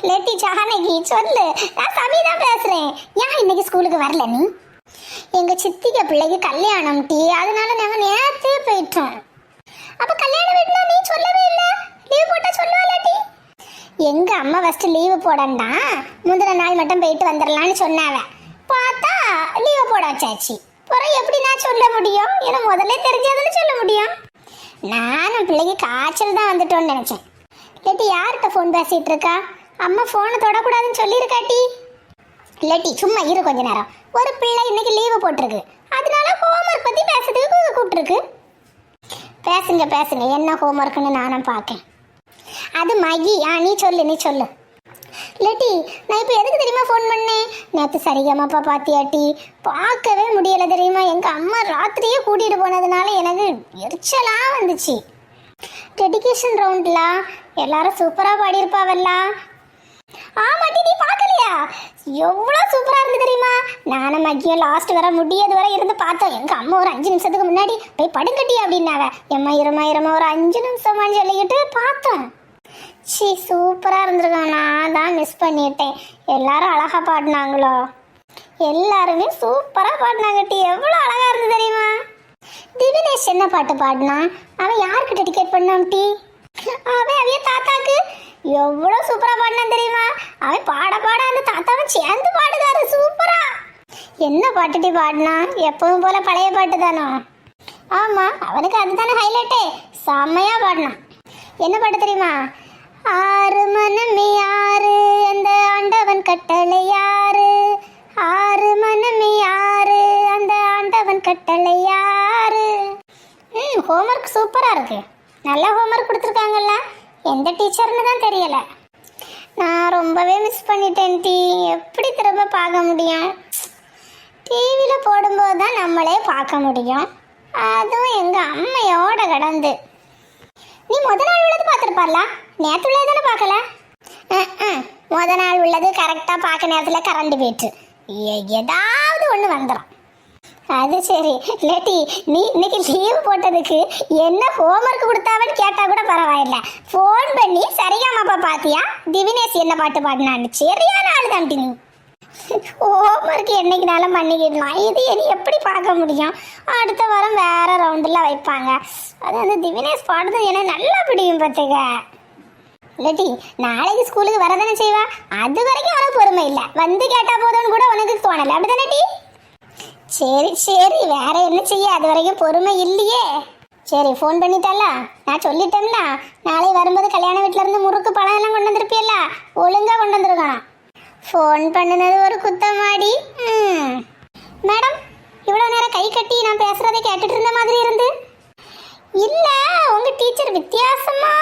லெட்டி ஜானகி சொல்லு, நான் சமீதா பேசுறேன். ஏன் இன்னைக்கு ஸ்கூலுக்கு வரல நீ? எங்க சித்திக பிள்ளைக்கு கல்யாணம் டீ, அதனால நாங்க நேரத்தே போயிட்டோம். அப்ப கல்யாண வீட்டுல நீ சொல்லவே இல்ல, லீவ் போட்டா சொல்லுவாளாட்டி? எங்க அம்மா ஃபர்ஸ்ட் லீவு போடண்டா, முந்தின நாள் மட்டும் போயிட்டு வந்துடலான்னு சொன்னாவ. பார்த்தா லீவு போட வச்சாச்சு. அப்புறம் எப்படி நான் சொல்ல முடியும்? ஏன்னா முதல்ல தெரிஞ்சதுன்னு சொல்ல முடியும். நானும் பிள்ளைக்கு காய்ச்சல் தான் வந்துட்டோன்னு நினைச்சேன். இல்லாட்டி யார்கிட்ட ஃபோன் பேசிட்டு இருக்கா? அம்மா ஃபோனை தொடக்கூடாதுன்னு சொல்லியிருக்காட்டி. இல்லாட்டி சும்மா இரு கொஞ்ச நேரம். ஒரு பிள்ளை இன்னைக்கு லீவு போட்டிருக்கு, அதனால ஹோம்ஒர்க் பத்தி பேசுறதுக்கு கூப்பிட்டுருக்கு. பேசுங்க பேசுங்க, என்ன ஹோம்ஒர்க்குன்னு நானும் பார்க்கேன். அது மகி. நீ சொல்லு. இல்லாட்டி நான் இப்போ எதுக்கு தெரியுமா ஃபோன் பண்ணேன்? நேற்று சரிகமாப்பா பாத்தியாட்டி? பார்க்கவே முடியலை தெரியுமா. எங்கள் அம்மா ராத்திரியே கூட்டிகிட்டு போனதுனால எனக்கு எரிச்சலாக வந்துச்சு. டெடிகேஷன் ரவுண்ட்ல எல்லாரும் சூப்பராக பாடியிருப்பாவல்ல. ஆமாட்டி, நீ பார்க்கலையா? எவ்வளோ சூப்பராக இருந்து தெரியுமா. நானும் மக்கியும் லாஸ்ட் வர முடியாது வரை இருந்து பார்த்தோம். எங்கள் அம்மா ஒரு 5 நிமிஷத்துக்கு முன்னாடி போய் படுங்கட்டி அப்படின்னாவ. எம்மா இருமா ஒரு 5 நிமிஷமான்னு சொல்லிக்கிட்டு பார்த்தோம். சூப்பராக இருந்திருக்காங்க. நான் தான் மிஸ் பண்ணிட்டேன். எல்லாரும் அழகாக பாடினாங்களோ? எல்லாருமே சூப்பராக பாடினாங்க டீ. எவ்வளோ அழகாக இருந்து தெரியுமா. திவினேஷ் என்ன பாட்டு பாடினான்? அவன் யாருக்கு டெடிகேட் பண்ணான் டீ? அவன் அவைய தாத்தாக்கு. எவ்வளோ சூப்பராக பாடினான் தெரியுமா. அவன் பாட அந்த தாத்தாவும் சேர்ந்து பாடுதாரு சூப்பரா. என்ன பாட்டு டீ பாடினா? எப்பவும் போல பழைய பாட்டு தானோ? ஆமாம், அவனுக்கு அதுதானே ஹைலைட்டே. செம்மையாக பாடினான். என்ன பாட்டு தெரியுமா? ஆறு மனமே யாரு, அந்த ஆண்டவன் கட்டளை யாரு. ஆறு மனமே யாரு, அந்த ஆண்டவன் கட்டளை யாரு. ஹோம்ஒர்க் சூப்பராக இருக்கு. நல்லா ஹோம்ஒர்க் கொடுத்துருக்காங்கல்ல. எந்த டீச்சர்னு தான் தெரியல. நான் ரொம்பவே மிஸ் பண்ணிட்டேன் டீ. எப்படி திரும்ப பார்க்க முடியும்? டிவியில் போடும்போது தான் நம்மளே பார்க்க முடியும். அதுவும் எங்கள் அம்மையோட கடந்து. நீ முத நாள் உள்ளது பார்த்துருப்பார்ல, நேற்று உள்ளது தானே பார்க்கல? முத நாள் உள்ளது கரெக்டாக பார்க்க நேரத்தில் கரண்ட் போயிட்டு ஏதாவது ஒன்று வந்துடும். அது சரி. இல்லாட்டி நீ இன்னைக்கு லீவ் போட்டதுக்கு என்ன ஹோம்ஒர்க் கொடுத்தாவன்னு கேட்டால் கூட பரவாயில்ல. ஃபோன் பண்ணி சரியாமாப்பா பார்த்தியா, திவினேஷ் என்ன பாட்டு பாடினான்னு சரியான ஆள் தான்டி நீ. ஹோம்ஒர்க் என்னைக்குனாலும் பண்ணிக்கிடலாம். இது இனி எப்படி பார்க்க முடியும்? அடுத்த வாரம் வேற ரவுண்டில் வைப்பாங்க. அது வந்து திவினேஷ் பாடுறது எனக்கு நல்லா பிடிக்கும் பார்த்துக்க. இல்லாட்டி நாளைக்கு ஸ்கூலுக்கு வரதானே செய்வா. அது வரைக்கும் உனக்கு பொறுமை இல்லை. வந்து கேட்டால் போதும்னு கூட உனக்கு தோணலை, அப்படிதானே டி? சரி, வேற என்ன செய்ய? அது வரைக்கும் பொறுமை இல்லையே. சரி, ஃபோன் பண்ணிட்டால, நான் சொல்லிட்டேன்ல. நாளை வரும்போது கல்யாண வீட்டில இருந்து முறுக்கு பழம் எல்லாம் கொண்டு வந்திருப்பியல்ல, ஒழுங்கா கொண்டு வந்திருக்கணும். ஃபோன் பண்ணினது ஒரு குத்தமாடி. மேடம், இவ்வளோ நேரம் கை கட்டி நான் பேசுறதை கேட்டுட்டு இருந்த மாதிரி இருந்து. இல்லை, உங்க டீச்சர் வித்தியாசமா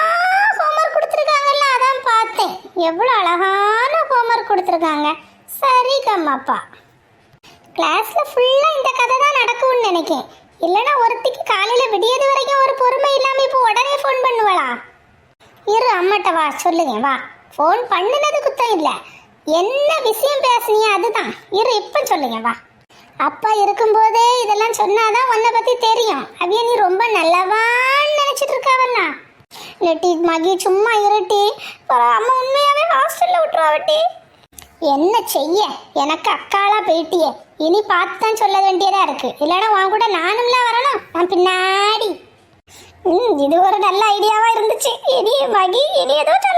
ஹோம்ஒர்க் கொடுத்துருக்காங்கல்ல, அதான் பார்த்தேன். எவ்வளோ அழகான ஹோம்ஒர்க் கொடுத்துருக்காங்க. சரி கம்மாப்பா. கிளாஸ்ல ஃபுல்லா இந்த கதை தான் நடக்கும்னு நினைக்கேன். இல்லைன்னா ஒருத்திக்கு காலையில விடியது வரைக்கும் ஒரு பொறுமை இல்லாம இப்போ உடனே ஃபோன் பண்ணுவாளா? இரு அம்மாட்ட வா சொல்லுங்க. வா, ஃபோன் பண்ணினது குத்தம் இல்லை, என்ன விஷயம் பேசுனியா அதுதான். இரு இப்ப சொல்லுங்க. வா, அப்பா இருக்கும்போதே இதெல்லாம் சொன்னாதான் உன்னை பத்தி தெரியும். அவைய நீ ரொம்ப நல்லவான்னு நினைச்சிட்டு இருக்காவல்ல. நெட்டி மகி சும்மா இருட்டி. அம்மா உண்மையாவே ஹாஸ்டல்ல விட்டுருவாவட்டி. என்ன செய்ய, எனக்கு அக்காளா போயிட்டியே. இனி பார்த்து தான் சொல்ல வேண்டியதா இருக்கு. இல்லைன்னா உன் கூட நானும்லாம் வரணும், நான் பின்னாடி. இது ஒரு நல்ல ஐடியாவா இருந்துச்சு. இனி மகி இனி ஏதோ சொல்ல